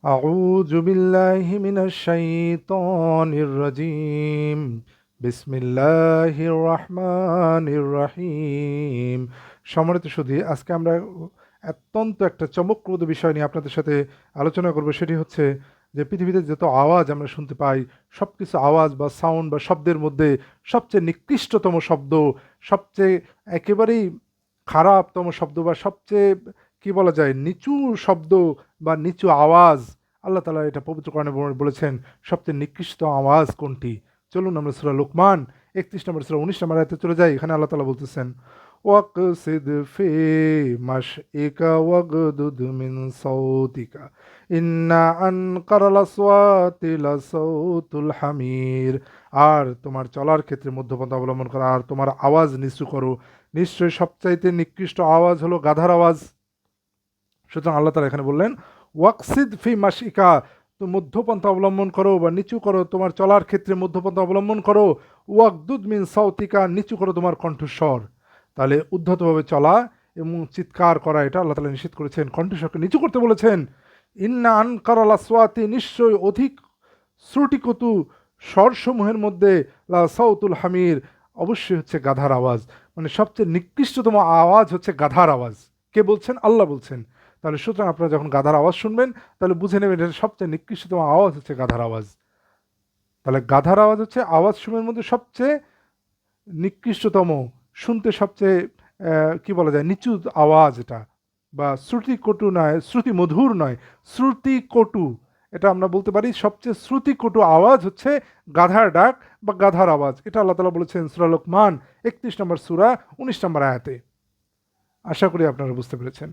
أعوذ بالله من الشيطان الرجيم بسم الله الرحمن الرحيم। সম্মানিত সুধী, আজকে আমরা অত্যন্ত একটা চমকপ্রদ বিষয় নিয়ে আপনাদের সাথে আলোচনা করব। সেটি হচ্ছে যে পৃথিবীতে যত আওয়াজ আমরা শুনতে পাই, সব কিছু আওয়াজ বা সাউন্ড বা শব্দের মধ্যে সবচেয়ে নিকৃষ্টতম শব্দ, সবচেয়ে একেবারেই খারাপতম শব্দ বা সবচেয়ে কি বলা যায় নিচু শব্দ বা নিচু আওয়াজ, আল্লাহ তাআলা এটা পবিত্র কোরআনে বলেছেন সবচেয়ে নিকৃষ্ট আওয়াজ কোনটি। চলুন আমরা সূরা লোকমান 31 নম্বর সূরা 19 নম্বর আয়াতে চলে যাই। এখানে আল্লাহ তাআলা বলতেছেন, ওয়াকসিদ ফি মাশইকা ওয়াগদুদ মিন সাউতিকা ইন্না আনকারাল আসওয়াতি লাসাউতুল হামির। আর তোমার চলার ক্ষেত্রে মধ্যপন্থা অবলম্বন করো আর তোমার আওয়াজ নিচু করো, নিশ্চয়ই সবচাইতে নিকৃষ্ট আওয়াজ হলো গাধার আওয়াজ। সুতরাং আল্লাহ তাআলা এখানে বললেন ওয়াকসিদ ফি মাশিকা, তো মধ্যপন্থা অবলম্বন করো বা নিচু করো, তোমার চলার ক্ষেত্রে মধ্যপন্থা অবলম্বন করো। ওয়াকদুদ মিন সাউতিকা, নিচু করো তোমার কণ্ঠস্বর। তাহলে উদ্ধতভাবে চলা এবং চিৎকার করা এটা আল্লাহ তাআলা নিষেধ করেছেন, কণ্ঠস্বরকে নিচু করতে বলেছেন। ইন্না আনকারাল আসওয়াতি, নিশ্চয়ই অধিক শ্রুতিকটু স্বরসমূহের মধ্যে লা সাউতুল হামির, অবশ্যই হচ্ছে গাধার আওয়াজ। মানে সবচেয়ে নিকৃষ্টতম আওয়াজ হচ্ছে গাধার আওয়াজ। কে বলছেন? আল্লাহ বলছেন। তাহলে সুতরাং আপনারা যখন গাধার আওয়াজ শুনবেন তাহলে বুঝে নেবেন এটা সবচেয়ে নিকৃষ্টতম আওয়াজ হচ্ছে গাধার আওয়াজ। তাহলে গাধার আওয়াজ হচ্ছে আওয়াজ সমূহের মধ্যে সবচেয়ে নিকৃষ্টতম, শুনতে সবচেয়ে কি বলা যায় নিচু আওয়াজ এটা, বা শ্রুতি কটু নয়, শ্রুতি মধুর নয়, শ্রুতি কটু। এটা আমরা বলতে পারি সবচেয়ে শ্রুতি কটু আওয়াজ হচ্ছে গাধার ডাক বা গাধার আওয়াজ। এটা আল্লাহ তাআলা বলেছেন সূরা লোকমান 31 নম্বর সূরা 19 নম্বর আয়াতে। আশা করি আপনারা বুঝতে পেরেছেন।